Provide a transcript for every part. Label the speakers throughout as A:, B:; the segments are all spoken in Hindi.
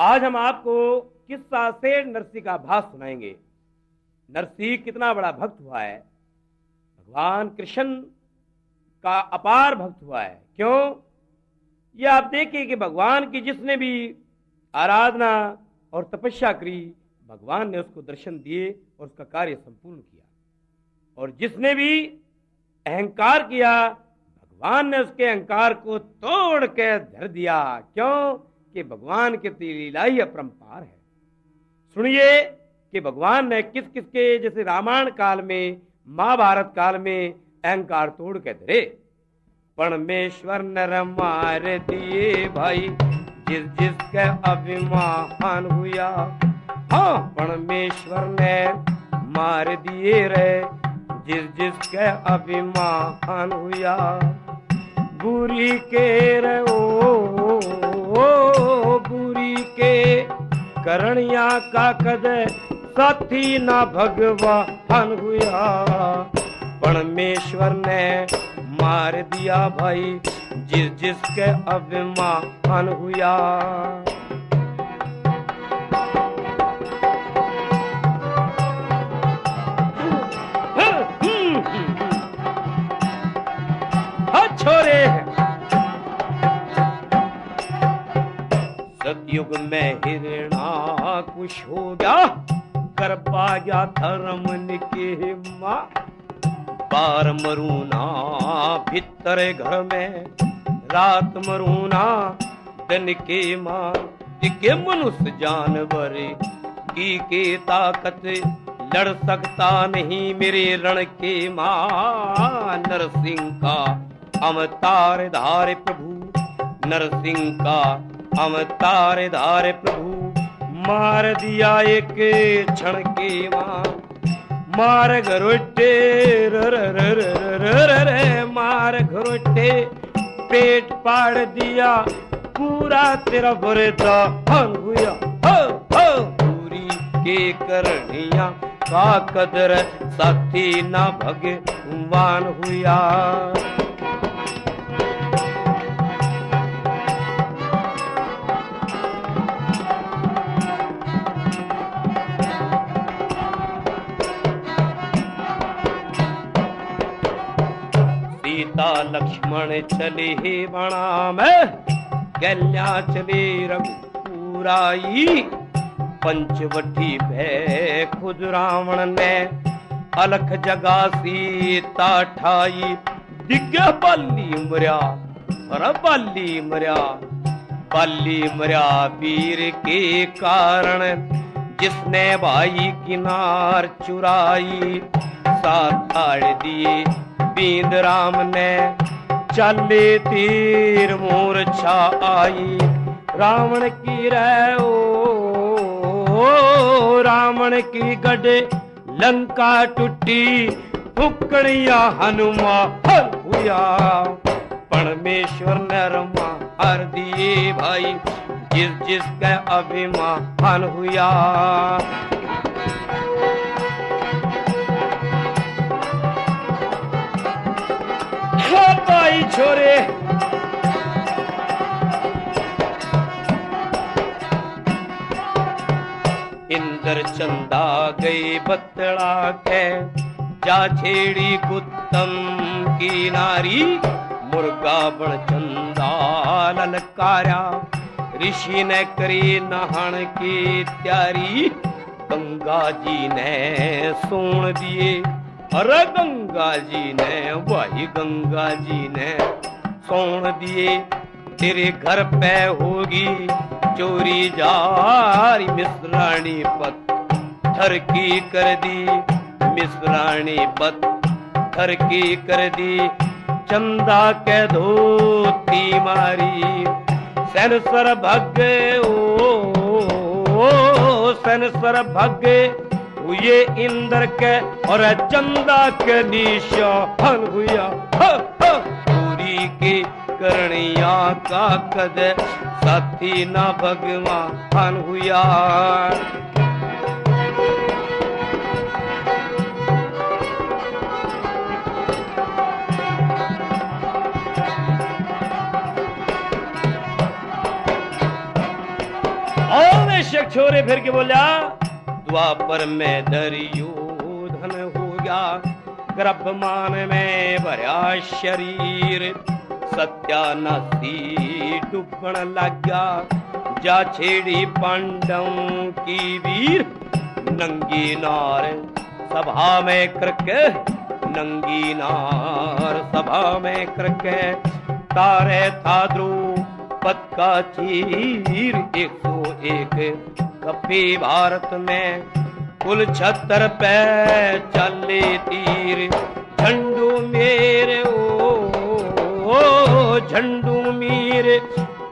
A: आज हम आपको किस्सा से नरसिंह का भास सुनाएंगे। नरसिंह कितना बड़ा भक्त हुआ है, भगवान कृष्ण का अपार भक्त हुआ है। क्यों? ये आप देखिए कि भगवान की जिसने भी आराधना और तपस्या करी, भगवान ने उसको दर्शन दिए और उसका कार्य संपूर्ण किया। और जिसने भी अहंकार किया, भगवान ने उसके अहंकार को तोड़ के धर दिया। क्यों? कि भगवान की लीला ही अपरंपार है। सुनिए कि भगवान ने किस किस के, जैसे रामायण काल में, महाभारत काल में अहंकार तोड़ के धरे। परमेश्वर नर मार दिए भाई, जिस जिसके अभिमान हुआ। हाँ, परमेश्वर ने मार दिए रे, जिस जिसके अभिमान हुआ। बुरी के रे बुरी के करणिया का कद साथी ना भगवान हुआ। परमेश्वर ने मार दिया भाई, जिस जिसके अभिमान हुआ। छोरे सतयुग में हिरणाकुश हो गया, करपा गया धर्म के माँ। बार मरूना भीतर घर में, रात मरूना दिन के माँ। के मनुष्य जानवर की ताकत लड़ सकता नहीं मेरे रण के माँ। नरसिंह का अवतार धारे प्रभु, नरसिंह का अवतार धारे प्रभु। मार दिया एक क्षण के माँ, मार घरोटे रे मार घरोटे। पेट पाड़ दिया पूरा तेरा भरता हुआ। पूरी के करनिया का कदर साथी ना भगवान हुआ। सीता लक्ष्मण चले बणा में, गल्या चले रघुपुराई। पंचवटी भय खुद रावण ने, अलख जगा सीता ठाई। दिग्ग बाली मर्या, बाली मर्या, बाली मर्या वीर के कारण, जिसने भाई किनार चुराई। साथ ताड़ दिए बींद राम ने, चले तीर मूर्छा आई। रावण की रावण की गढ़ लंका टूटी, फुकड़िया हनुमान हुआ। परमेश्वर ने मार दिए भाई, जिस जिसका अभिमान हुआ। भाई छोरे इंद्र चंदा गई बतड़ा के, जा छेड़ी गुत्तम की नारी। मुर्गा बड़ चंदा ललकारा, ऋषि ने करी नहान की तैयारी। गंगा जी ने सोन दिए, अरे गंगा जी ने, भाई गंगा जी ने सोन दिए। तेरे घर पे होगी चोरी जारी, मिश्राणी पत्थर की कर दी। मिश्राणी पत्थर की कर दी, चंदा के धोती मारी। सैनसर भगे सैनसर भगे ये इंद्र के, और चंदा के निशान हुआ। पूरी की करनिया का कद साथी ना भगवान हुआ। और कीचक छोरे फिर के बोला, द्वापर में दुर्योधन हो गया, गर्भमान में भरा शरीर, सत्यानाशी डूबण लग गया, जा छेड़ी पांडवों की वीर, नंगी नार सभा में करके, नंगी नार सभा में करके, तारे था द्रुपद का चीर, 101 कपी भारत में, कुल 76 पे चले तीर, झंडू मेरे ओ झंडू मीर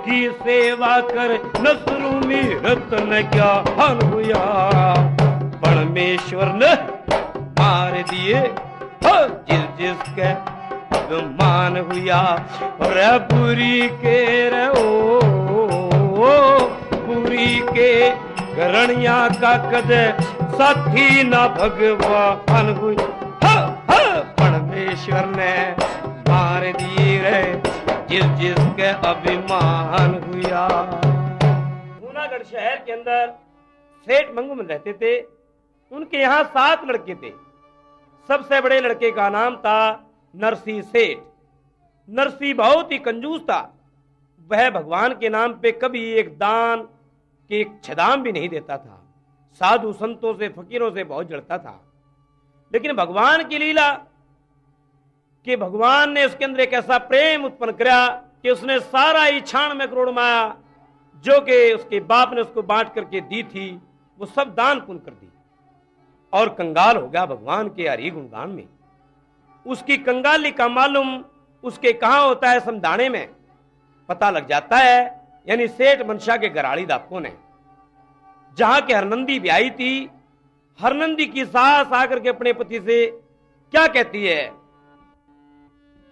A: की सेवा कर, नसरू में रत्न क्या हन हुआ, परमेश्वर ने मार दिए जिस जिसके अभिमान हुआ, रे बुरी के रहो बुरी के गरणिया का कद, साथी ना भगवान हुआ, परमेश्वर ने मार दिए रे जिस जिसके अभिमान हुआ। जूनागढ़ शहर के अंदर सेठ मंगूमल रहते थे। उनके यहाँ 7 लड़के थे। सबसे बड़े लड़के का नाम था नरसी सेठ। नरसी बहुत ही कंजूस था। वह भगवान के नाम पे कभी एक दान के एक छदाम भी नहीं देता था। साधु संतों से फकीरों से बहुत जड़ता था। लेकिन भगवान की लीला कि भगवान ने उसके अंदर एक ऐसा प्रेम उत्पन्न किया कि उसने सारा ही 96 करोड़ माया जो कि उसके बाप ने उसको बांट करके दी थी, वो सब दान पुण्य कर दी और कंगाल हो गया भगवान के हरि गुणगान में। उसकी कंगाली का मालूम उसके कहां होता है, समझाने में पता लग जाता है। यानी सेठ मनशा के गराड़ी दापको ने, जहां के हरनंदी ब्याही थी, हरनंदी की सास आकर के अपने पति से क्या कहती है,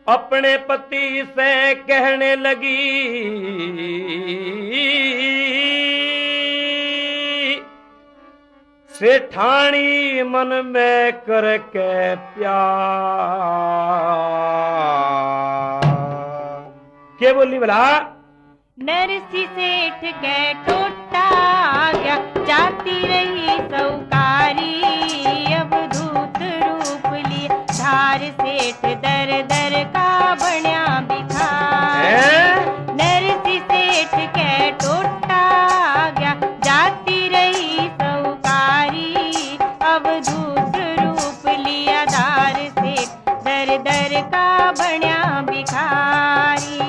A: अपने पति से कहने लगी, सेठानी मन में करके प्यार। क्या बोली भला?
B: नरसी सेठ के टोटा गया, जाती रही सौकारी, अवधूत रूप लिए धार सेठ दर दर का बण्या भिखारी। नरसी सेठ के टोटा गया, जाती रही सौकारी, अवधूत रूप लिया धार सेठ दर दर का बण्या भिखारी।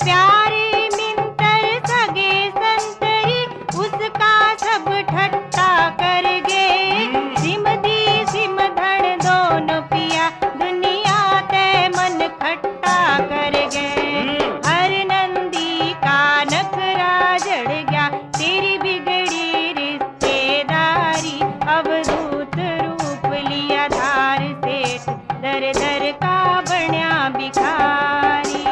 B: प्यारे मिंतर सगे संतरी, उसका सब ठट्टा कर गे। सिमधी सिमधन दोनों पिया, दुनिया ते मन खट्टा कर गे। हर नंदी का नखरा जड़ गया, तेरी बिगड़ी रिश्तेदारी, अवधूत रूप लिया धार सेठ दर दर का बण्या भिखारी।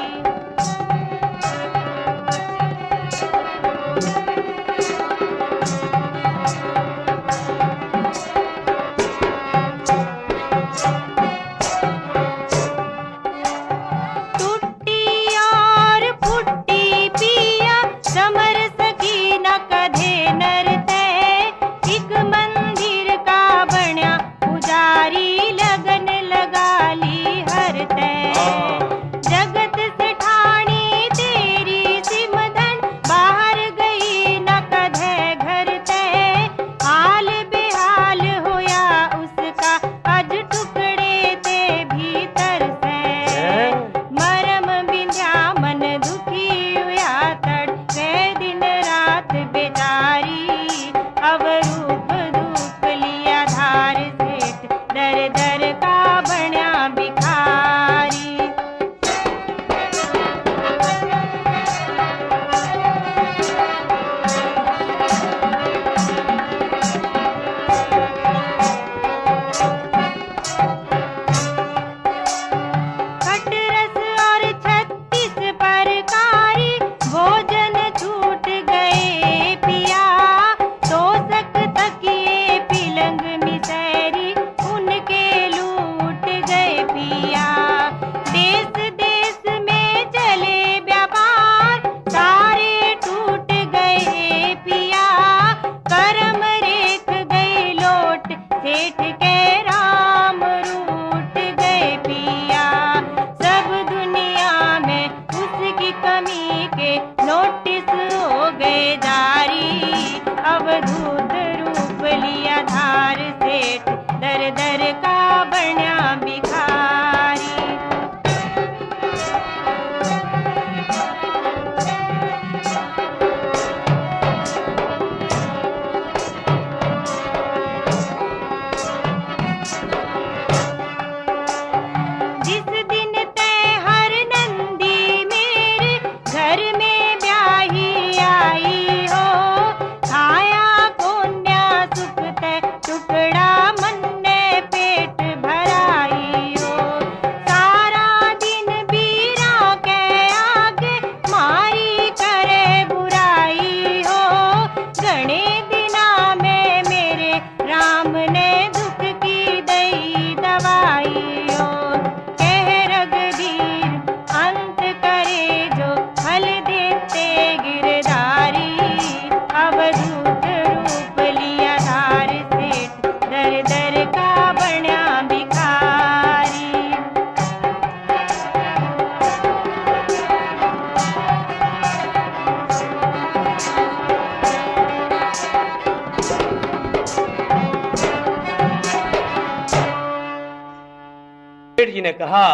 A: ने कहा,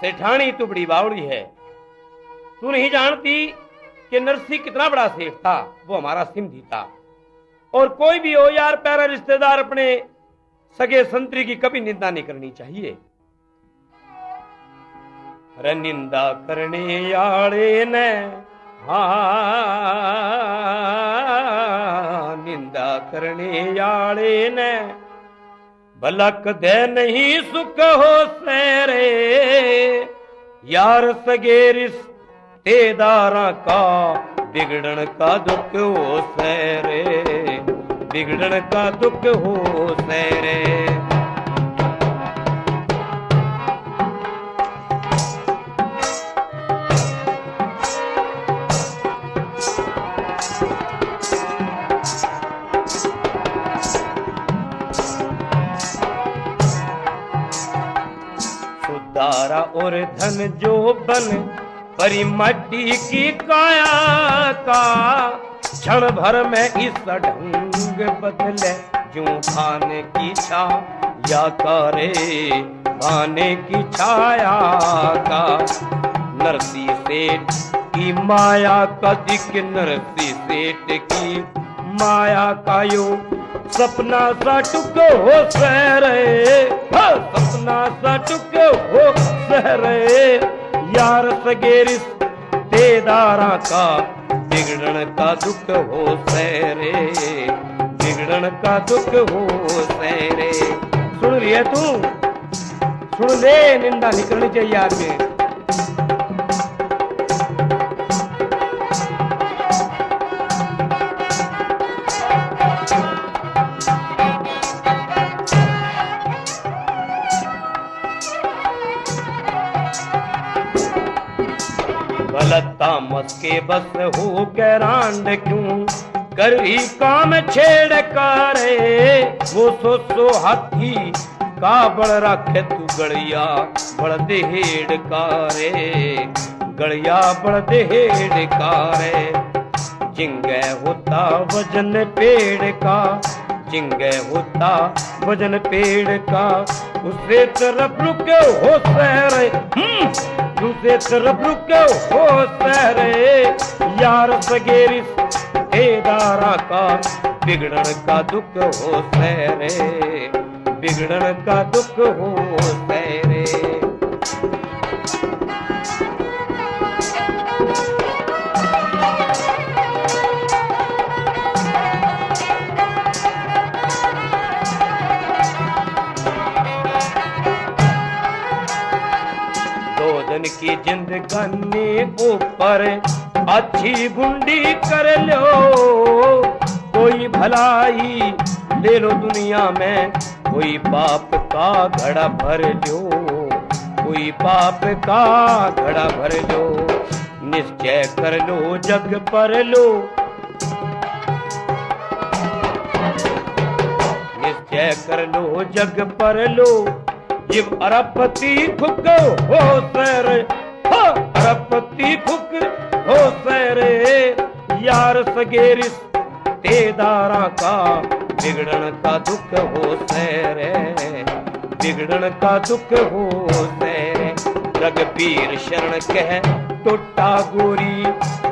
A: सेठानी तू बड़ी बावड़ी है, तू नहीं जानती कि नरसी कितना बड़ा सेठ था, वो हमारा सिमधी था। और कोई भी हो यार, प्यारा रिश्तेदार अपने सगे संतरी की कभी निंदा नहीं करनी चाहिए। अरे निंदा करने आड़े ने, निंदा करने आड़े ने भला कदे नहीं सुख हो सेरे, यार सगे रिश्तेदारा का बिगड़न का दुख हो सेरे, बिगड़न का दुख हो सेरे। सुधारा और धन जो बन परी मट्टी की काया का, क्षण भर में इस ढंग बदले जो खाने की छाया करे, खाने की छाया का। नरसी सेठ की माया का दिख, नरसी सेठ की माया का यो सपना सा टुक हो सहरे, सपना सा टुक हो सहरे, यार सगे रिश्तेदारा का बिगड़न का दुख हो सहरे, बिगड़न का दुख हो सहरे। सुन रही है तू? सुन ले, निंदा नहीं करनी चाहिए आदमी। तामस के बस हो कैरांड क्यों कर ही काम छेड़ करे, वो सो हाथी का बड़ रखे तू गड़िया बड़ देहेड़ कारे, गड़िया बड़ देहेड़ कारे। जिंगे होता वजन पेड़ का, जिंगे होता वजन पेड़ का, उसे तरफ रुके हो सहरे, दूसरे तरफ रुके हो सहरे, यार सगे रिश्तेदारा का बिगड़न का दुख हो सहरे, बिगड़न का दुख हो सहरे। की जिंदगानी ऊपर अच्छी गुंडी कर लो, कोई भलाई ले लो दुनिया में, कोई पाप का घड़ा भर लो, कोई पाप का घड़ा भर लो। निश्चय कर लो जग पर लो, निश्चय कर लो जग पर लो, जिब अरबपति खुक हो सरे, अरबपति खुक हो सरे, यार सगे रिश्तेदारा का बिगड़न का दुख हो सरे, बिगड़न का दुख हो सरे। रघुबीर शरण कह टूटा गोरी,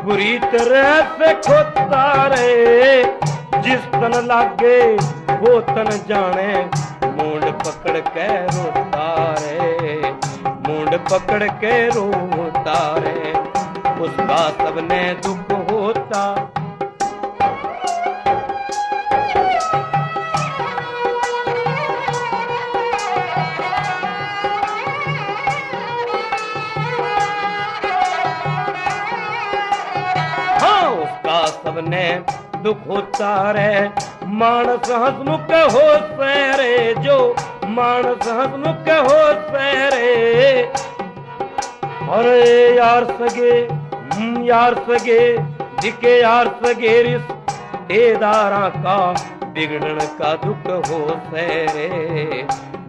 A: बुरी तरह से खोता रे, जिस तन लागे वो तन जाने, मूंड पकड़ के रोता रे, मूंड पकड़ के रोता रे, उसका सबने दुख होता। हाँ, उसका सबने दुख होता रे, मानस हसमुख हो सरे, जो मानस हसमुख हो सरे। अरे यार सगे, यार सगे दिखे, यार सगे रिश्तेदारा का बिगड़न का दुख हो सरे,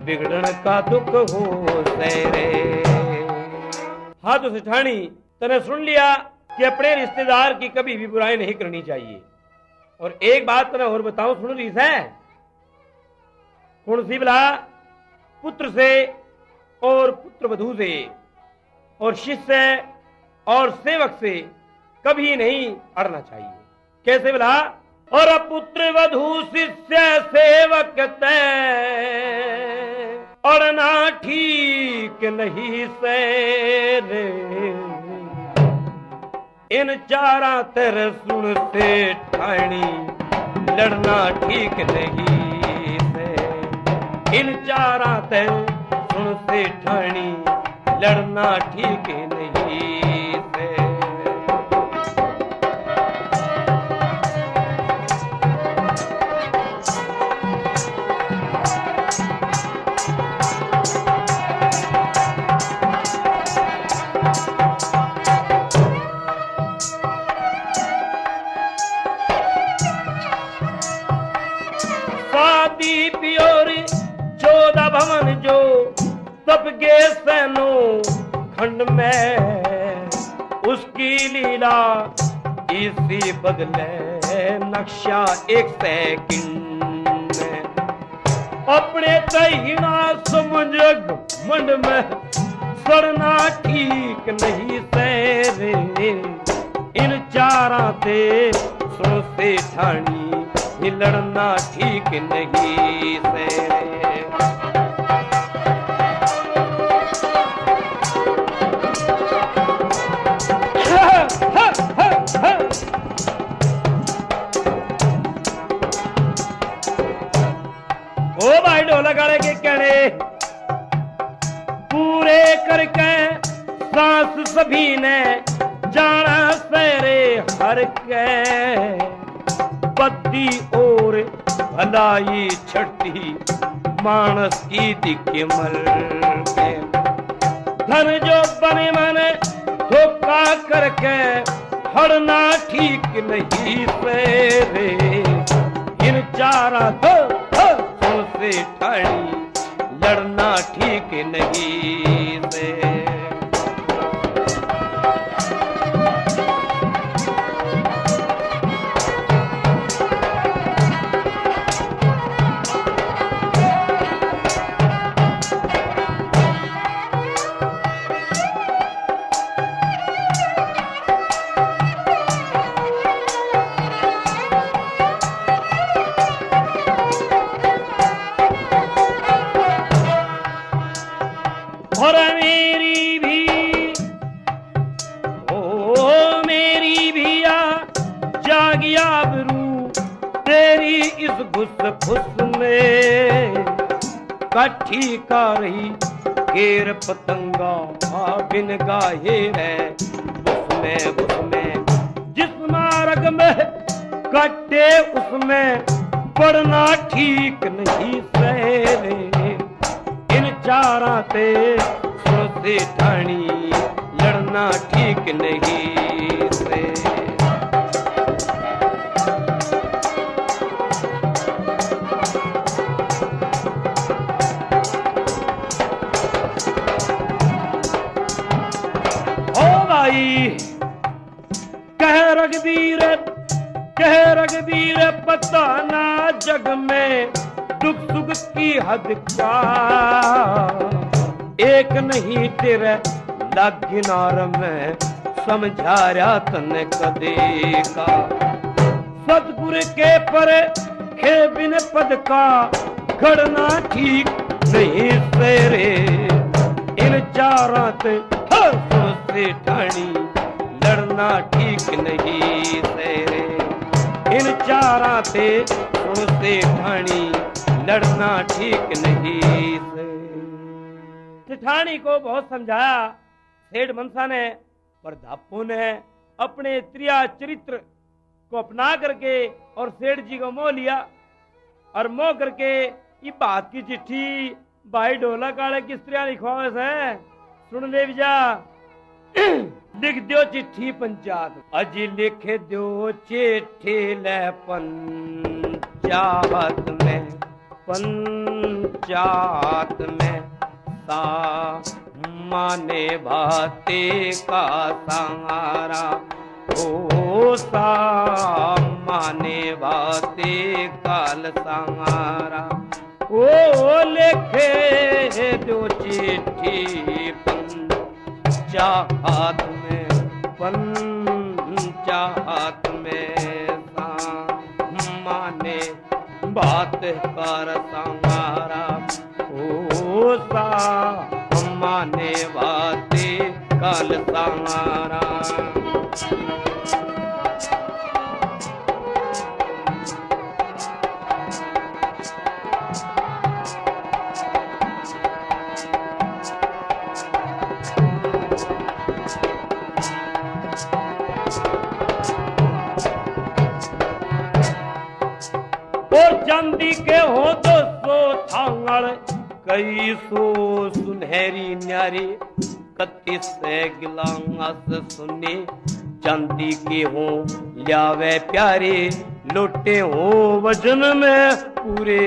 A: बिगड़न का दुख हो सरे। हाँ तो सेठानी, तने सुन लिया कि अपने रिश्तेदार की कभी भी बुराई नहीं करनी चाहिए। और एक बात तो मैं और बताऊं, सुन रही है कौन सी? भला पुत्र से और पुत्र वधू से और शिष्य और सेवक से कभी नहीं अड़ना चाहिए। कैसे बोला? और पुत्र वधू शिष्य सेवक तय अड़ना ठीक नहीं से रे, इन चारा तेरे सुन से ठाणी लड़ना ठीक नहीं से, इन चारा तेरे सुन से ठाणी लड़ना ठीक नहीं से। शादी पियोरी 14 भवन जो तब गे सैनो खंड में, उसकी लीला इसी बदले नक्शा 1 सेकंड में। अपने तहीना समझ घमंड में सड़ना ठीक नहीं से रे, इन चारा ते सुन से ठाणी लड़ना ठीक नहीं से रे। ओ भाई ढोला गाड़े के कहने पूरे करके सांस सभी ने जाना सेरे हर के, बत्ती और भलाई छठी मानस की दिखे मर के। धन जो बने मने धोखा करके हड़ना ठीक नहीं से रे, इन चारा से ठाणी लड़ना ठीक नहीं से। और मेरी भी ओ मेरी भी जागिया बरू तेरी इस घुस फुस में, काठी का रही घेर पतंगा बिन गाहे है उसमें जिस मार्ग में कटे उसमें पड़ना ठीक नहीं से रे, इन चारा ते से ठाणी लड़ना ठीक नहीं से। ओ भाई कह रघबीर पता ना जग में दुख सुख की हद का, एक नहीं तेरे लागिनार में समझाया तने कदे का। सतगुरु के पर खे बिन पद का घड़ना ठीक नहीं से रे, इन चारा से ठाणी लड़ना ठीक नहीं से रे, इन चारा से ठाणी लड़ना ठीक नहीं से। सेठानी को बहुत समझाया सेठ मनसा ने, पर धापू ने अपने त्रिया चरित्र को अपना करके और सेठ जी को मोह लिया, और मोह करके ये बात की चिट्ठी भाई ढोला काले की स्त्रिया लिखवावे से सुन ले विजा। लिख दो चिट्ठी पंचायत, अजी लिख दो चिट्ठी ले पंचायत में सा माने भाते का सहारा, ओ सा माने भाते काल सहारा। ओ लेखे दो चिट्ठी पंचाहत में माने बात कर संगारा ओ सा माने बातें कल संगारा और चांदी के हो 200 थांगड़ कई सो सुनहरी न्यारी 31 गिलास सुने चांदी के हो ल्यावे प्यारे लोटे हो वजन में पूरे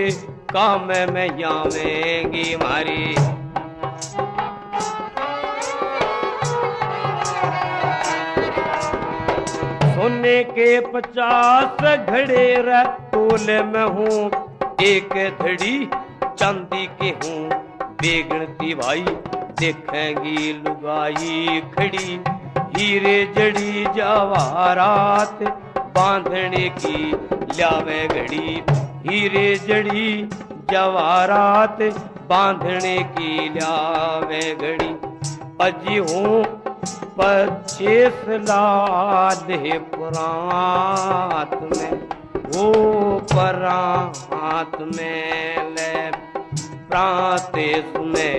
A: काम में यावेंगी मारी सोने के 50 घड़े तोल में हूँ एक धड़ी चांदी के हूँ बेगणती भाई देखेंगी लुगाई खड़ी हीरे जड़ी जवाहरात बांधने की ल्यावे घड़ी हीरे जड़ी जवाहरात बांधने की ल्यावे घड़ी अजी हूँ 25 लाल परात में वो परात में ले प्राते सुने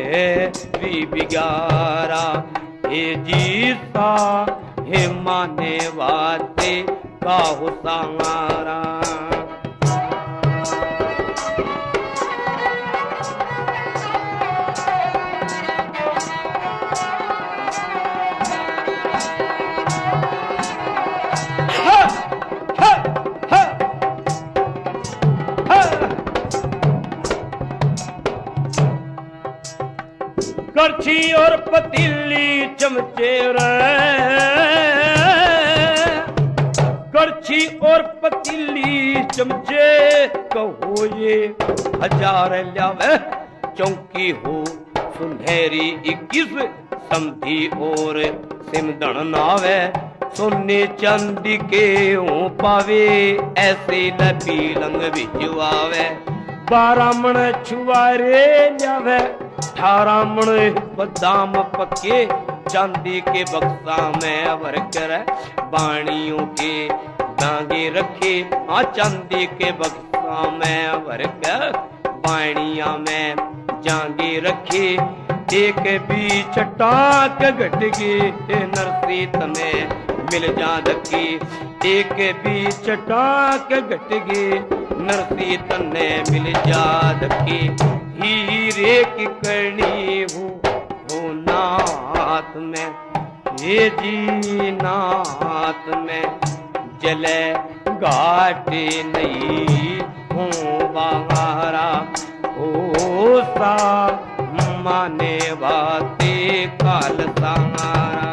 A: भी बिगारा हे जीता हे माने बाते का हो सांगारा करछी और पतीली चमचे करछी और पतीली चमचे कहो ये 1000 ल्यावे चौकी हो सुनहरी 21 समधी और सिमदन नावे सोने चांदी के हो पावे ऐसे लपी लंग भिजवावे 12 मन छुआरे ल्यावे 18 मन बादाम पक्के चांदी के बक्सा में भर कर बाणियों के डांगे रखे चांदी के बक्सा में भर कर बाणिया में जांगे रखे एक भी चटाक घट गे नरसीत में मिल जा धक्की एक भी चटाक घट गे नरसीत ने मिल जा धक्की हीरे की करनी हो नाथ में ये जी नाथ में जले घाटे नहीं हो बाहरा ओ सा माने बाते काल सांगारा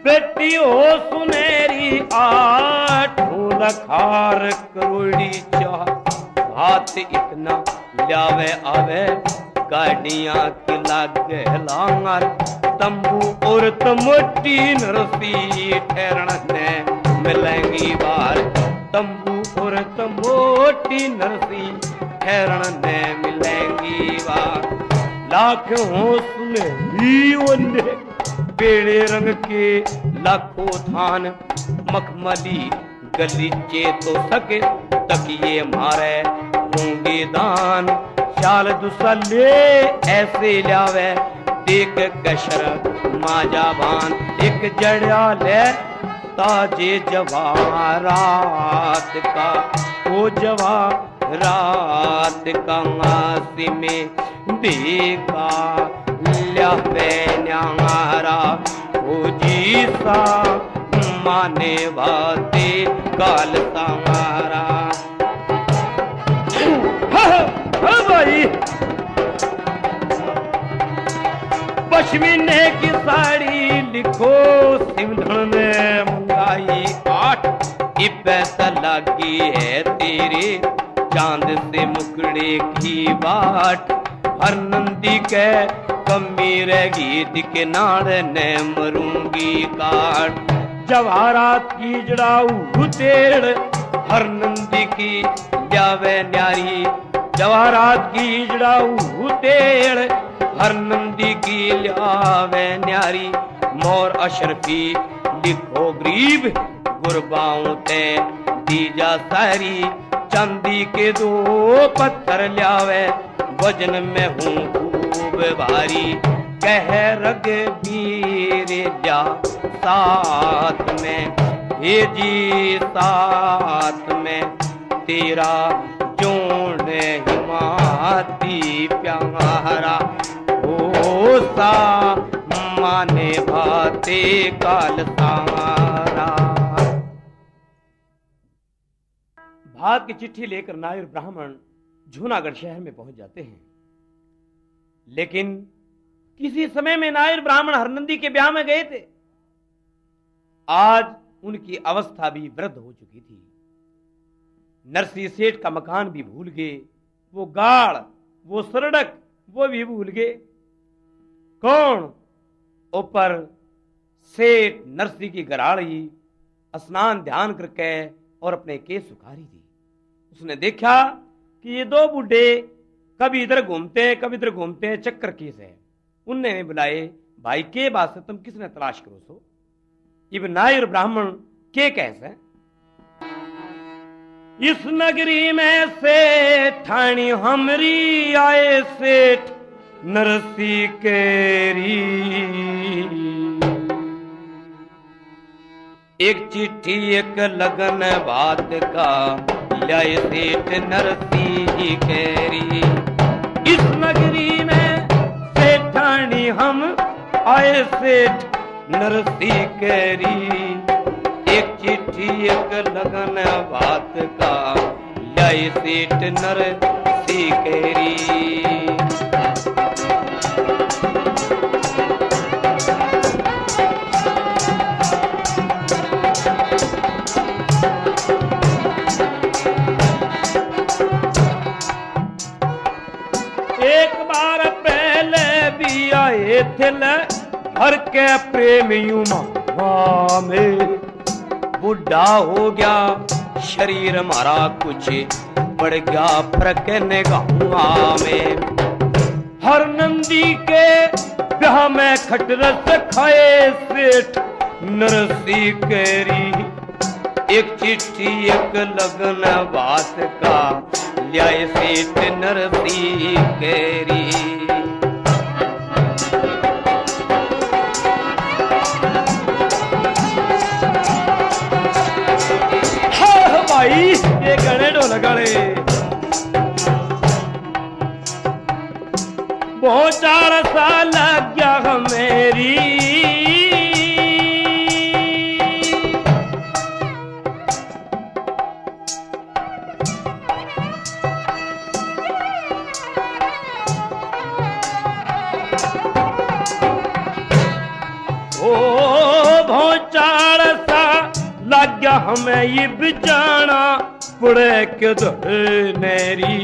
A: बेटी हो सुनेरी 8 लखार करोड़ी चाह हाथ इतना ल्यावे आवे गाड़ियां के लागे लांगर तंबू और तमोटी नरसी ठहरण ने मिलेंगी बार तंबू और तमोटी नरसी ठहरण ने मिलेंगी बार लाख हो सुनेरी वन्ने पेड़े रंग के लाखों थान मखमली गलीचे तो सके तकिए मारे होंगे दान शाल दुसले ऐसे लावे देख कशर माजा भान एक जड़ा ले ताजे जवाहरात का वो जवाहरात का मासी में देखा ल्यावे न्यारा ओ जी सा माने बाते काल संवारा। हाँ भाई, पश्मीने की साड़ी लिखो सिमधन में मंगाई 8 इब्बत लगी है तेरे चांद से मुकड़े की बाट। हर नंदी के कमी रहेगी दिखे नाड़ ने मरूंगी काट। जवाहरात की जड़ाऊ तेड़ हर नंदी की जावे न्यारी। जवाहरात की जड़ाऊ तेड़ हर नंदी की ल्यावे न्यारी। मोर अशरफी लिखो गरीब गुरबाओं ते दीजा सारी। चांदी के 2 पत्थर ल्यावे वजन में हूँ खूब भारी। कह रघबीर जा साथ में हे जी साथ में तेरा जोड़ हिमाती प्यारा। ओ सा माने भाते काल सारा। भात की चिट्ठी लेकर नायर ब्राह्मण जूनागढ़ शहर में पहुंच जाते हैं। लेकिन किसी समय में नायर ब्राह्मण हरनंदी के ब्याह में गए थे। आज उनकी अवस्था भी वृद्ध हो चुकी थी। नरसी सेठ का मकान भी भूल गए, वो गाड़, वो सड़क, वो भी भूल गए। कौन? ऊपर सेठ नरसी की गराड़ी स्नान ध्यान करके और अपने केस सुखारी थी। उसने देखा कि ये 2 बूढ़े कभी इधर घूमते हैं कभी इधर घूमते हैं, चक्कर किस है। उनने बुलाए, भाई के बात से तुम किसने तलाश करो सो। इब नायर ब्राह्मण के कैसे इस नगरी में से ठाणी हमरी आए सेठ नरसी केरी। एक चिट्ठी एक लगन बात का लाए सेठ नरसी केरी। इस नगरी में सेठानी हम आए सेठ नरसी केरी। एक चिट्ठी एक लगन बात का लाए सेठ नरसी केरी। एक बार पहले भी आए थे हर के प्रेमियों माँ में। बुढ़ा हो गया शरीर हमारा कुछ बढ़ गया फर्क निगाहों में। हर नंदी के ब्याह में खटरस खाए सेठ नरसी केरी। एक चिट्ठी एक लगन बात का ल्याए सेठ नरसी केरी। हाँ भाई, ये गणे ढोल गणे बहुत 4 साल लग गया मेरी। लग गया हमें ये बिजाना पुड़े के नेरी।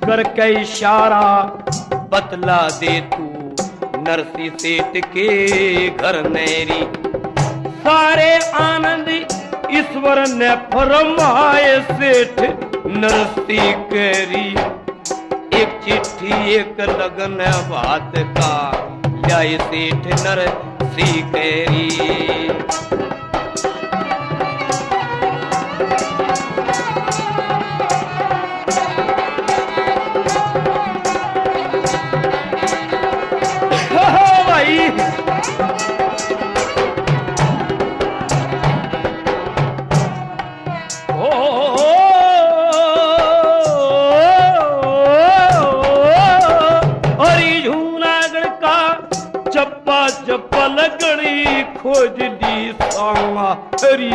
A: करके इशारा बतला दे तू नरसी सेठ के घर नेरी। सारे आनंद ईश्वर ने फरमाए सेठ नरसी केरी। एक चिट्ठी एक लगन बात का ल्याए सेठ नरसी केरी। चप्पा लगड़ी खोज ली सारी।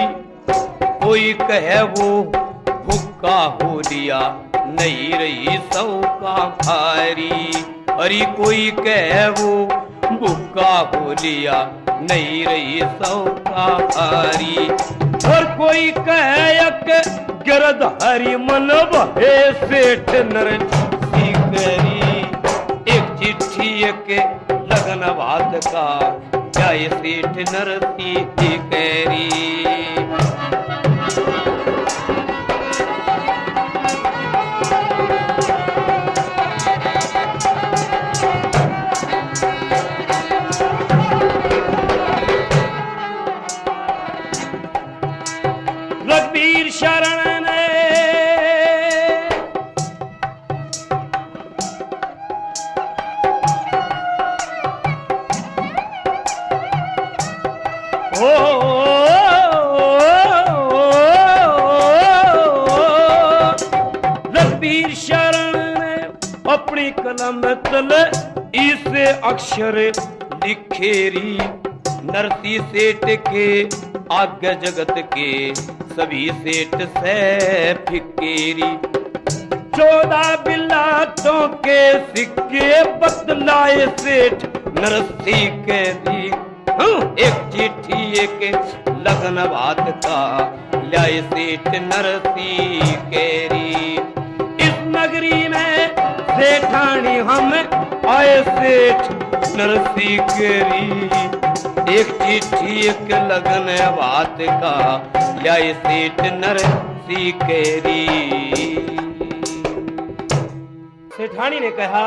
A: कोई कहे वो भूखा हो लिया नहीं रही सौ का भारी। अरे कोई कहे वो भूखा हो लिया नहीं रही सौ का भारी। और कोई कहे गिरधारी मन भे सेठ नरसी करी। एक चिट्ठी एक लगन बात का जाए सेठ नरसी करी। रघुवीर शरण ने रघुवीर शरण ने अपनी कलम तले इसे अक्षर लिखेरी। नरसी सेठ के आगे जगत के सभी सेठ से फिकेरी। 14 बिलातों के सिक्के बदलाए सेठ नरसी के दी। एक चिट्ठी एक लगन बात का लाए सेठ नरसी केरी। इस नगरी में सेठानी हम आए सेठ नरसी केरी। एक चिट्ठी एक लगन बात का लाए सेठ नरसी केरी। सेठानी ने कहा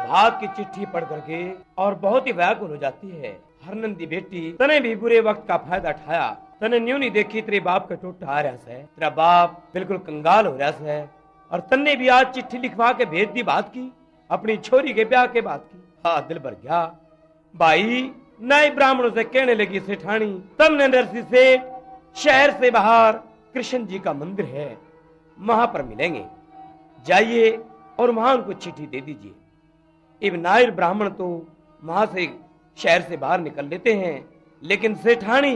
A: भाग की चिट्ठी पढ़ करके और बहुत ही व्याकुल हो जाती है। हरनंदी बेटी तने भी बुरे वक्त का फायदा उठाया। तने न्यू नहीं देखी तेरे बाप का टूटा आ रहा है। तेरा बाप बिल्कुल कंगाल हो रहा है और तन्ने भी आज चिट्ठी लिखवा के भेज दी बात की अपनी छोरी के ब्याह के बात की। हाँ दिल भर गया भाई। नए ब्राह्मणों से कहने लगी सेठानी तमने नरसी से शहर से बाहर कृष्ण जी का मंदिर है वहां पर मिलेंगे। जाइए और वहां उनको चिट्ठी दे दीजिए। इब नायर ब्राह्मण तो वहां से शहर से बाहर निकल लेते हैं। लेकिन सेठानी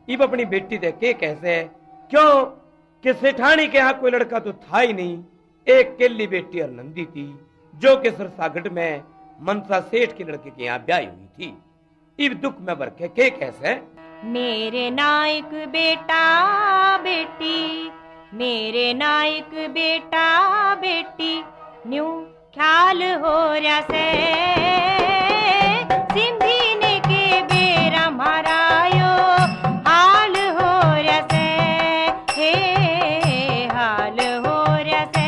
A: इब अपनी बेटी देख के कैसे क्यों कि सेठानी के यहाँ कोई लड़का तो था ही नहीं। एक केली बेटी और नंदी थी जो कि सरसागढ़ में मनसा सेठ के लड़के के यहाँ ब्याही हुई थी। इब दुख में बरखे के कैसे
B: मेरे नायक बेटा बेटी मेरे नायक बेटा बेटी न्यू ख्याल हो रहा से सिंधी ने के बेरा मारायो हाल हो रहा से हे हाल हो रहा से।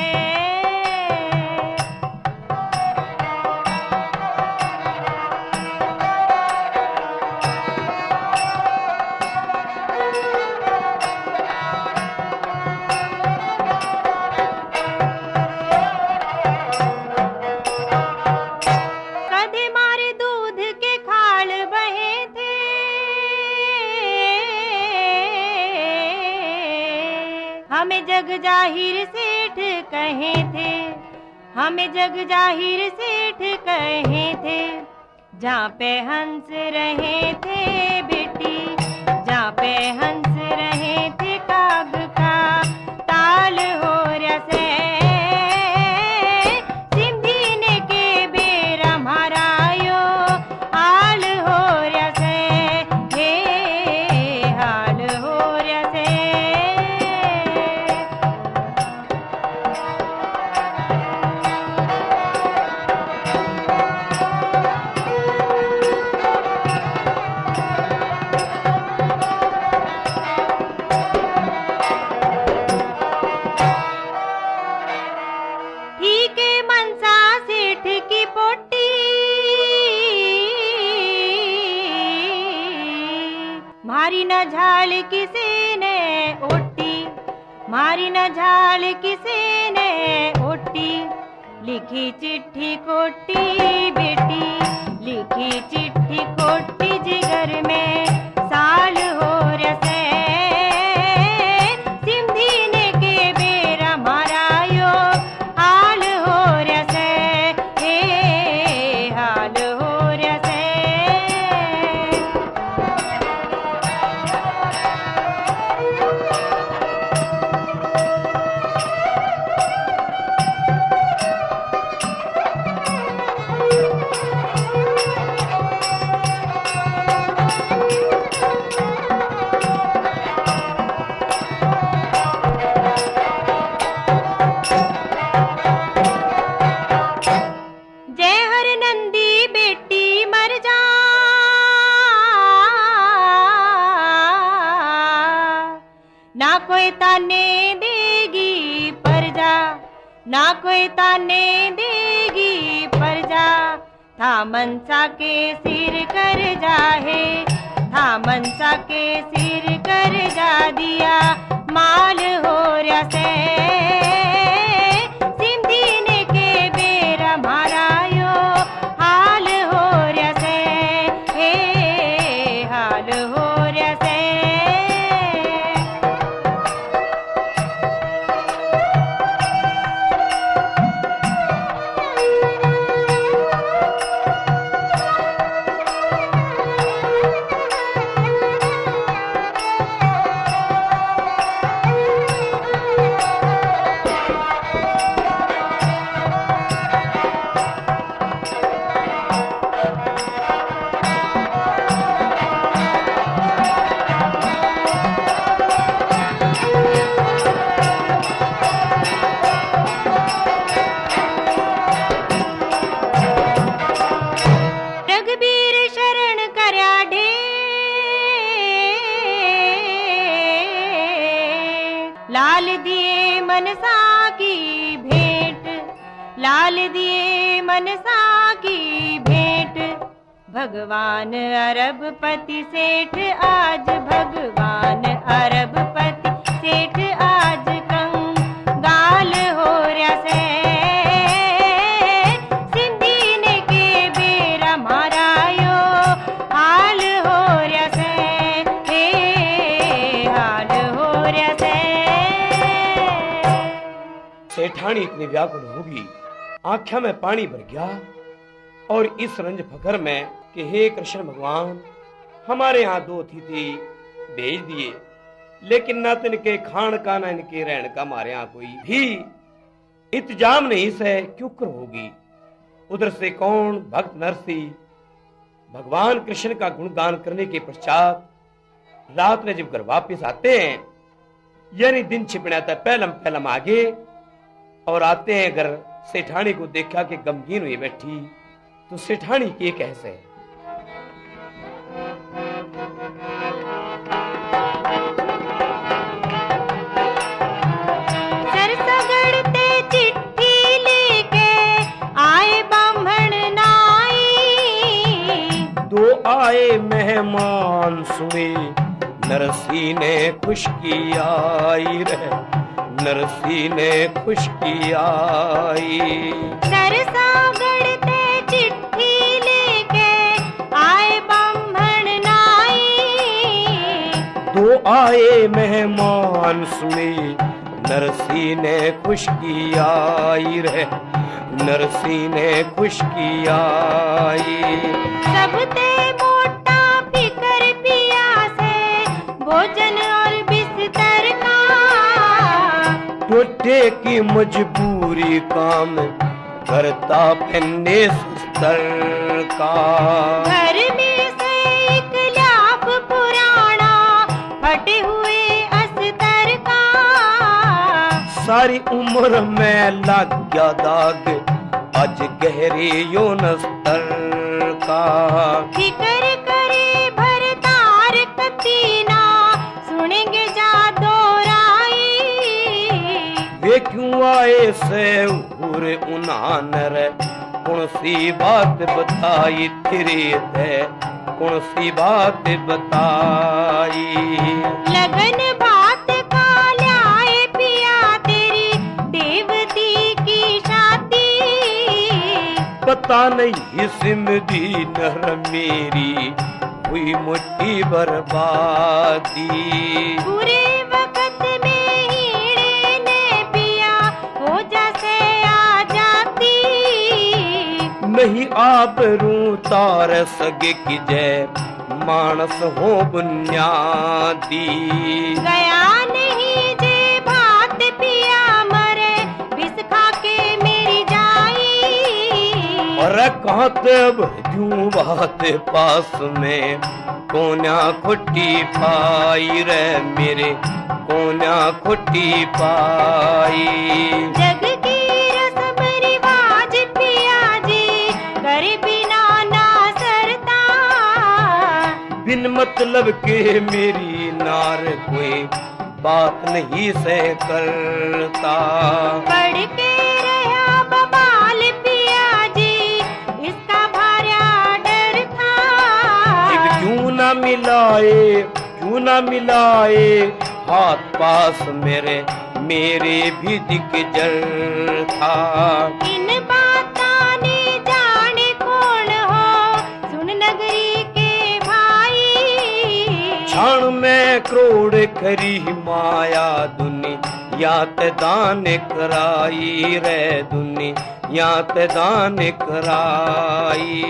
B: कदे मारे दूध के खाल बहे थे हमें जग जाहिर सेठ कहे थे हमें जग जाहिर सेठ कहे थे। जहाँ पे हंस रहे थे बेटी जहाँ पे हंस रहे थे काग का ताल हो रहा से सिंधी ने के बेरा मारायो हाल हो रहा से हे हाल हो रहा से। ठीक है मनसा सेठ की पोटी मारी न झाल किसी ने ओटी मारी न झाल किसी ने ओटी। लिखी चिट्ठी कोटी बेटी लिखी चिट्ठी कोटी जिगर में साल हो रहा से सिंधी ने के बेरा मारायो हाल हो रहा से हे हाल हो रहा से। ना कोई ताने देगी प्रजा, था मनसा के सिर कर जाहे, था मनसा के सिर कर जा दिया माल हो रहा से, सिमदीन के बेरा मारा यो हाल हो रहा से, हे हाल हो रहा से। लाल दिए मनसा की भेंट, लाल दिए मनसा की भेंट, भगवान अरबपति सेठ आज, भगवान अरबपति सेठ आज कंगाल हो रहा से, सिंदीन के बेरा मारा यो हाल हो रहा से, हे हाल हो रहा से।
A: सेठानी इतनी व्याकुल होगी, आंखों में पानी भर गया और इस रंज फकर में कि हे कृष्ण भगवान, हमारे यहाँ 2 अतिथि भेज दिए, लेकिन न तो इनके खान का न इनके रहने का हमारे यहाँ कोई भी इंतजाम नहीं से क्यों कर होगी। उधर से कौन भक्त नरसी भगवान कृष्ण का गुणगान करने के पश्चात रात में जब घर वापिस आते हैं, यानी दिन छिपने तक पहलम आगे और आते हैं घर, सेठानी को देखा कि गमगीन हुई बैठी, तो सेठानी के कैसे
B: सरसगड़ते चिट्ठी लेके आए बाम्हण नाई,
A: 2 आए मेहमान सुने, नरसी ने खुश की आई रहे, नरसी ने खुश की आई।
B: सरसागड़ते चिट्ठी लेके आए बाम्हण नाई,
A: 2 आए मेहमान सुने, नरसी ने खुश की आई रहे, नरसी ने खुश की आई।
B: सबते मोटा फिकर पिया से, भोजन और बिस्तर का,
A: टोटे की मजबूरी काम करता फन्ने सुस्तर का,
B: घर में से एक ल्याफ पुराना फटे हुए अस्तर का,
A: सारी उम्र में लग गया दाग आज गहरे यो नस्तर का।
B: फिकर करे भरतार कतीना, सुनेंगे जा दोराई,
A: वे क्यों आए से हुरे उनानर, कौन सी बात बताई तेरे ते, कौन सी बात बताई।
B: लगन बात का ल्याए पिया तेरी देवती की शादी,
A: पता नहीं सिमदी नर मेरी हुई मुट्ठी बर्बादी।
B: बुरे वक्त में हीरे ने पिया हो जैसे आ जाती,
A: नहीं आबरू तार सगे की जय मानस हो बुनियादी।
B: गया नहीं जे भात पिया मरे बिस खा के मेरी जाई,
A: और कहाँ तब क्यों बात पास में कोन्या खुट्टी पाई रे मेरे, कोन्या खुट्टी पाई।
B: जग की रस्म रिवाज पिया जी करे बिना ना सरता,
A: बिन मतलब के मेरी नार कोई बात नहीं से करता।
B: पढ़ के
A: न मिलाए हाथ पास मेरे भी दिग्गजर था।
B: इन बातां ने जाने कौन हो सुन नगरी के भाई।
A: क्षण में करोड़ खरी माया दुनिया ते दान कराई रे दुनिया ते दान कराई।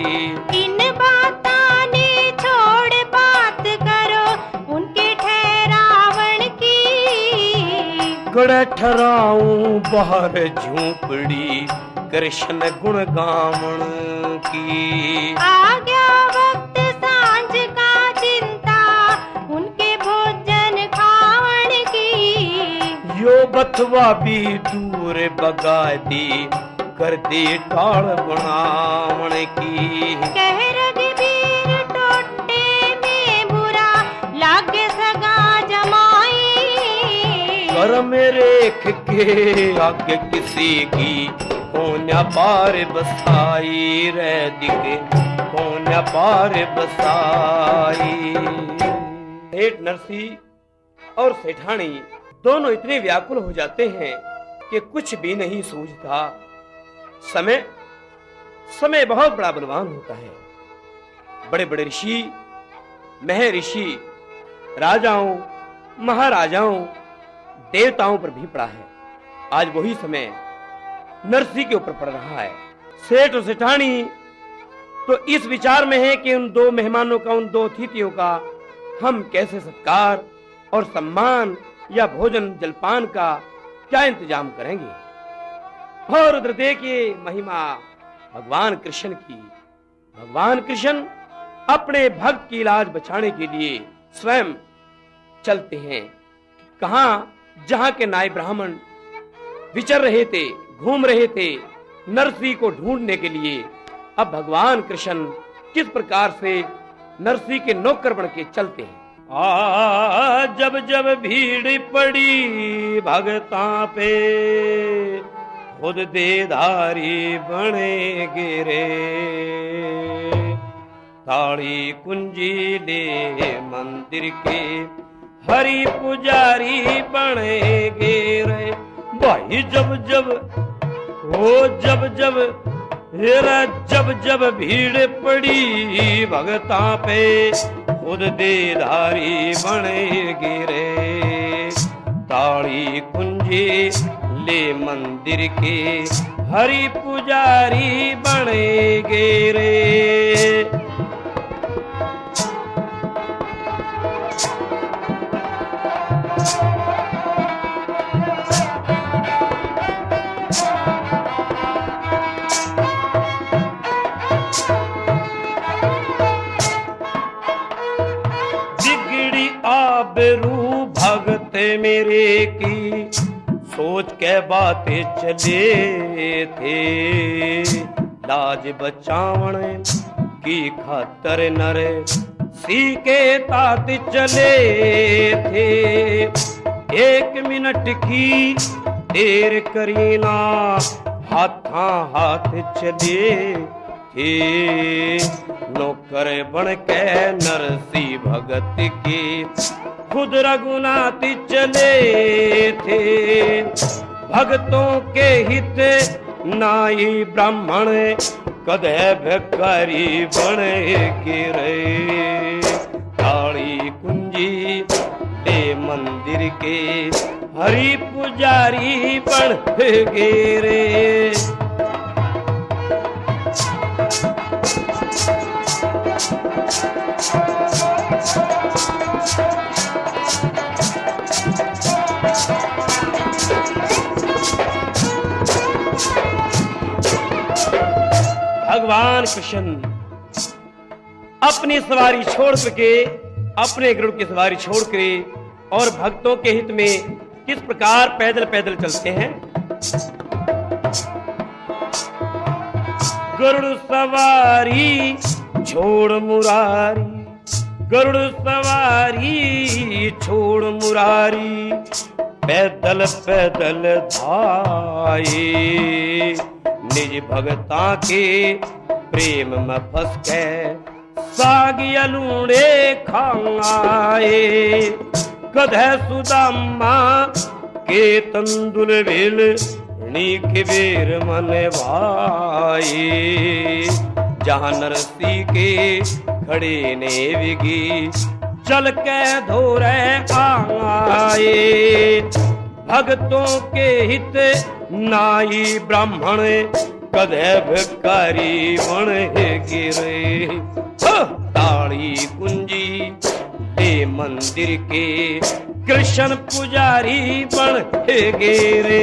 B: इन बातां ने छोड़ बात करो उनके ठहरावण की।
A: गड़ ठहराऊं बाहर झूपड़ी कृष्ण गुण गावण की।
B: आ गया वक्त सांझ का चिंता उनके भोजन खावण की।
A: यो बथवा भी दूर बगा दी कर दे टाल बनावण की।
B: कह रघुवीर टोटे में बुरा लागे सगा जमाई।
A: कर मेरे के आगे किसी की कौन पार बसाई रे दिखे कौन पार बसाई। सेठ नरसी और सेठानी दोनों इतने व्याकुल हो जाते हैं कि कुछ भी नहीं सूझता। समय बहुत बड़ा बलवान होता है। बड़े बड़े ऋषि महर्षि राजाओं महाराजाओं देवताओं पर भी पड़ा है। आज वही समय नरसी के ऊपर पड़ रहा है। सेठ और सेठानी तो इस विचार में है कि उन दो मेहमानों का उन दो अतिथियों का हम कैसे सत्कार और सम्मान या भोजन जलपान का क्या इंतजाम करेंगे। और उधर देखिए महिमा भगवान कृष्ण की। भगवान कृष्ण अपने भक्त की इलाज बचाने के लिए स्वयं चलते हैं। कहां जहां के नाई ब्राह्मण विचर रहे थे घूम रहे थे नरसी को ढूंढने के लिए, अब भगवान कृष्ण किस प्रकार से नरसी के नौकर बन के चलते हैं। जब जब भीड़ पड़ी भगता पे खुद देधारी बने गिरे। ताड़ी कुंजी ले मंदिर के हरि पुजारी बने गिरे। भाई जब जब भीड़ पड़ी भगता पे खुद देधारी बने गिरे। ताड़ी कुंजी ले मंदिर के हरि पुजारी बने गिरे। आबरू भगत मेरे की सोच के बातें चले थे। लाज बचावन की खातर नर सी के तात चले थे। 1 मिनट की देर करीना हाथा हाथ चले थे। नौकर बन के नरसी भगत के खुद रघुनाथ चले थे। भक्तों के हित नाई ब्राह्मण कदे भिखारी बने गिरे। ताड़ी कुंजी ले मंदिर के हरि पुजारी बन गिरे। भगवान कृष्ण अपनी सवारी छोड़ करके अपने गरुड़ की सवारी छोड़ के और भक्तों के हित में किस प्रकार पैदल पैदल चलते हैं। गरुड़ सवारी छोड़ मुरारी गरुड़ सवारी छोड़ मुरारी पैदल पैदल धाये। निज भगता के प्रेम में फंस के सागिया लूड़े खाए, कधे सुदामा के तंदुल बिल नीक बेर मन भाई। जहां नरसी के खड़े ने विगी चल के धोरे आए। भक्तों के हित नाई ब्राह्मण कदे भिखारी बन गिरे। ताड़ी कुंजी हे मंदिर के कृष्ण पुजारी बन गिरे।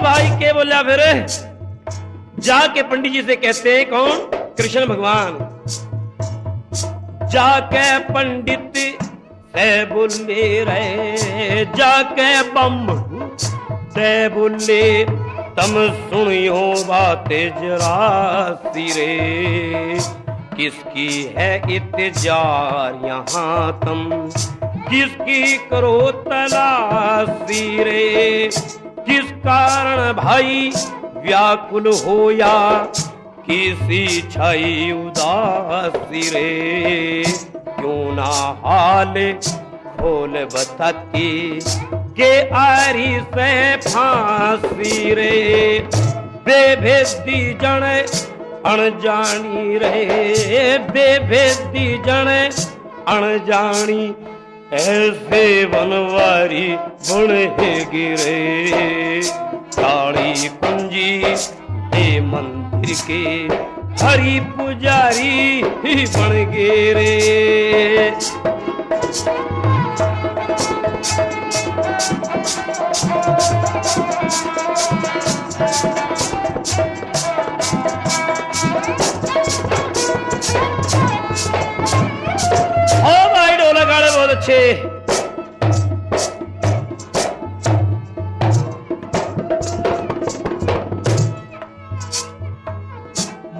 A: भाई के बोला फिर जाके पंडित जी से कहते हैं, कौन? कृष्ण भगवान। जाके पंडित से बोले रे, जाके बम से बोले तम सुनियो बातें जरा सिरे। किसकी है इत्जार यहाँ तुम, किसकी करो तलाशी रे। किस कारण भाई व्याकुल होया, किसी छाई उदासी रे। क्यों ना हाल खोल बताती के आरी से फांसी रे। बेभेदी जन अनजानी रे, बेभेदी जन अनजानी ऐसे बनवारी बन गिरे। काली कुंजी हे मंदिर के हरि पुजारी बन गिरे। ओ भाई ढोला गाड़े बहुत अच्छे।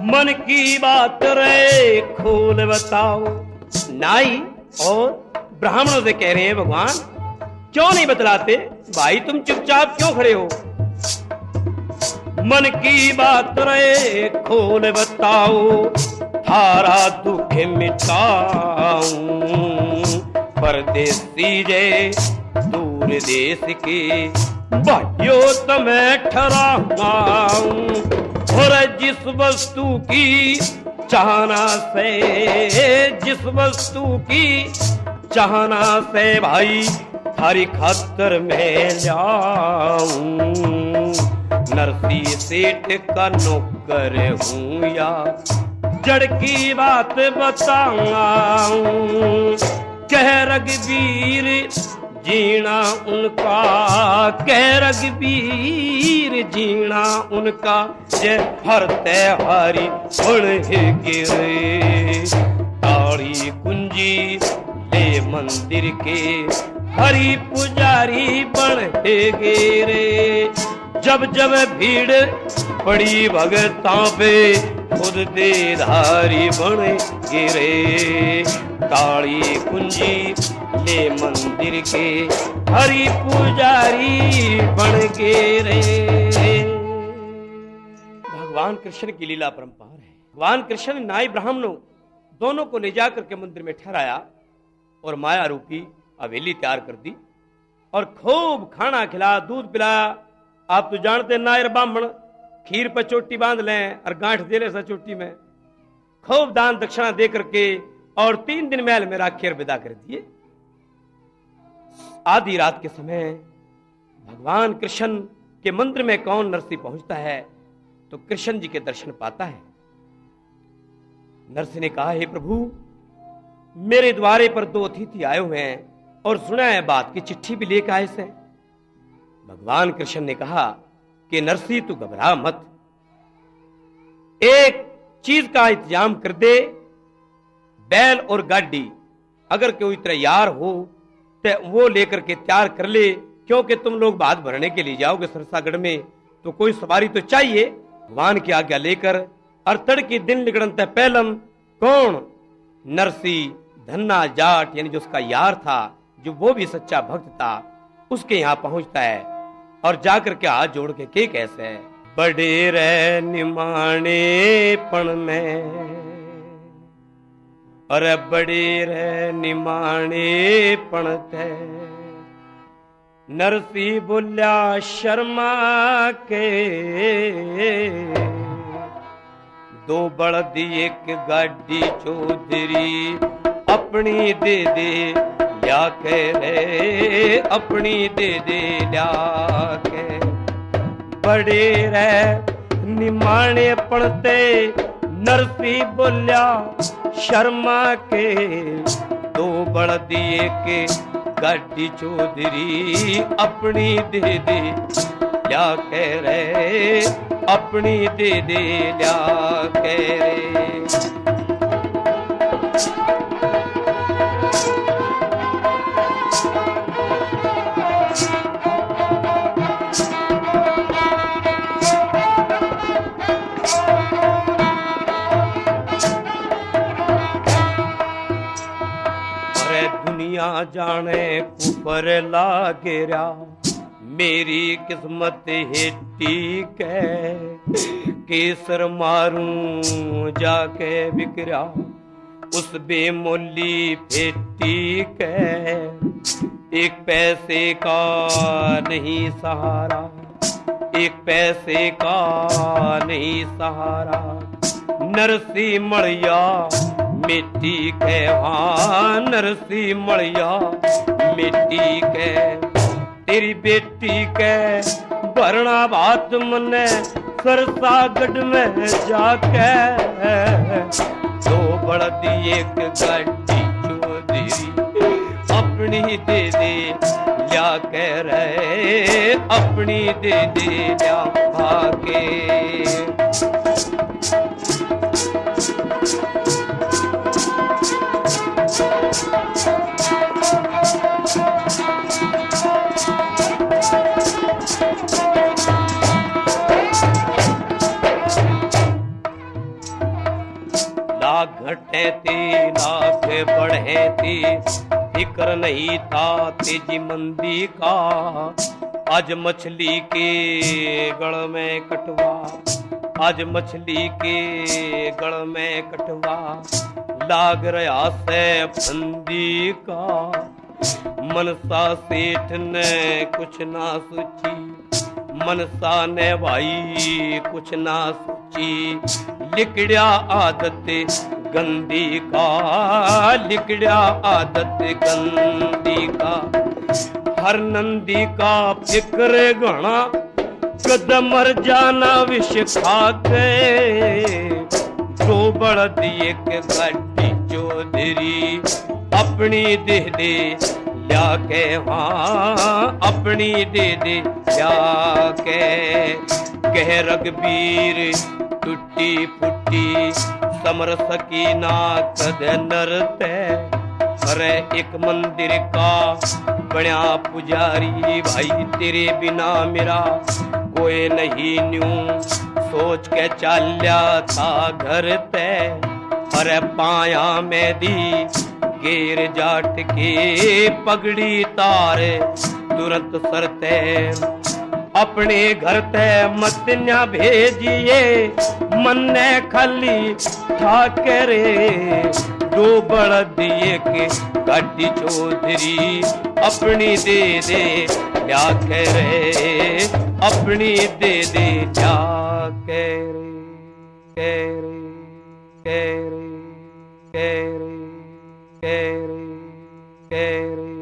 A: मन की बात रे खोल बताओ। नाई और ब्राह्मणों से कह रहे हैं, भगवान क्यों नहीं बतलाते? भाई तुम चुपचाप क्यों खड़े हो? मन की बात रे खोल बताओ, थारा दुख मिटाऊं। परदेसी जे दूर देश के भाइयों तुम्हें ठहराऊं। और जिस वस्तु की चाहना से, जिस वस्तु की चाहना से भाई हरी खातर में जाऊं। नरसी सेठ का नौकर हूँ या जड़ की बात बताऊं। कह रघुवीर जीना उनका, कह रघुवीर जीना उनका। जय हर त्योहारी बन गिरे। ताड़ी कुंजी ले मंदिर के हरि पुजारी बन गिरे। जब जब भीड़ पड़ी भगतां पे खुद देधारी बन गिरे। काली कुंजी ले मंदिर के हरि पुजारी बन गिरे। भगवान कृष्ण की लीला परंपार है। भगवान कृष्ण ने नाई ब्राह्मणों दोनों को ले जाकर के मंदिर में ठहराया और माया रूपी हवेली तैयार कर दी और खूब खाना खिला, दूध पिलाया। आप तो जानते नायर ब्राह्मण खीर पर चोटी बांध लें और गांठ दे ले सा चोटी में। खूब दान दक्षिणा दे करके और 3 दिन महल में राखी और विदा कर दिए। आधी रात के समय भगवान कृष्ण के मंदिर में कौन नरसी पहुंचता है तो कृष्ण जी के दर्शन पाता है। नरसी ने कहा, हे प्रभु, मेरे द्वारे पर 2 अतिथि आए हुए हैं और सुना है बात की चिट्ठी भी लेकर आए से। भगवान कृष्ण ने कहा कि नरसी तू घबरा मत, एक चीज का इंतजाम कर दे, बैल और गाड़ी अगर कोई तैयार हो तो वो लेकर के तैयार कर ले, क्योंकि तुम लोग बात भरने के लिए जाओगे सरसागढ़ में तो कोई सवारी तो चाहिए। भगवान की आज्ञा लेकर और तड़की दिन लिगड़न ते पहलम कौन नरसी धन्ना जाट यानी जो उसका यार था, जो वो भी सच्चा भक्त था, उसके यहाँ पहुंचता है और जाकर के हाथ जोड़ के कैसे है, बड़े रे निमाने पण में, अरे बड़े रे निमाने पण थे, नरसी बोल्या शर्मा के, दो बलद एक गाड़ी चौधरी अपनी दे दे या के रे, अपनी दे दे या के, बड़े रे निमाने पड़ते, नरसी बोल्या शर्मा के, दो बलद एक गाड़ी चौधरी अपनी दे दे या कह रे, अपनी दे दे या कह रे। दुनिया जाने कुपर लागेरा, मेरी किस्मत हेटी के, केसर मारूं जाके बिकरा, उस बेमोली फेटी के, एक पैसे का नहीं सहारा, एक पैसे का नहीं सहारा, नरसी मड़िया मिट्टी के, हाँ नरसी मड़िया मिट्टी के, तेरी बेटी के भरना बात मने सरसागढ़ में जाके, दो बलद एक गाड़ी चौधरी अपनी दे दे या कह रहे, अपनी दे दे या आके। लाख घटे थी लाख बढ़े थी, फिक्र नहीं था तेजी मंदी का, आज मछली के गड़ में कटवा, आज मछली के गड़ में कटवा, लाग रहा से फंदी का, मनसा सेठ ने कुछ ना सोची, मनसा ने भाई कुछ ना सोची, लिकड़िया आदत गंदी का, लिकड़िया आदत गंदी का, हर नंदी का फिक्र घना, कदम मर जाना विष खा के, दो बलद एक गाड़ी चौधरी अपनी दे दे या के, हाँ अपनी दे दे या के, कह रघबीर टूटी फुटी समर सकी ना कद नरते, अरे एक मंदिर का बड़ा पुजारी भाई, तेरे बिना मेरा कोई नहीं न्यू, सोच के चाल्या था घर ते, अरे पाया में दी गेर जाट के, पगड़ी तारे तुरंत सरते, अपने घर ते मत न भेजिए, मन ने खाली ठाके रे, दो बलद एक गाड़ी चौधरी अपनी दे दे क्या कह रे, अपनी दे दे क्या कह रे, कह रे, कह रे, कह रे, कह रे, कह रे।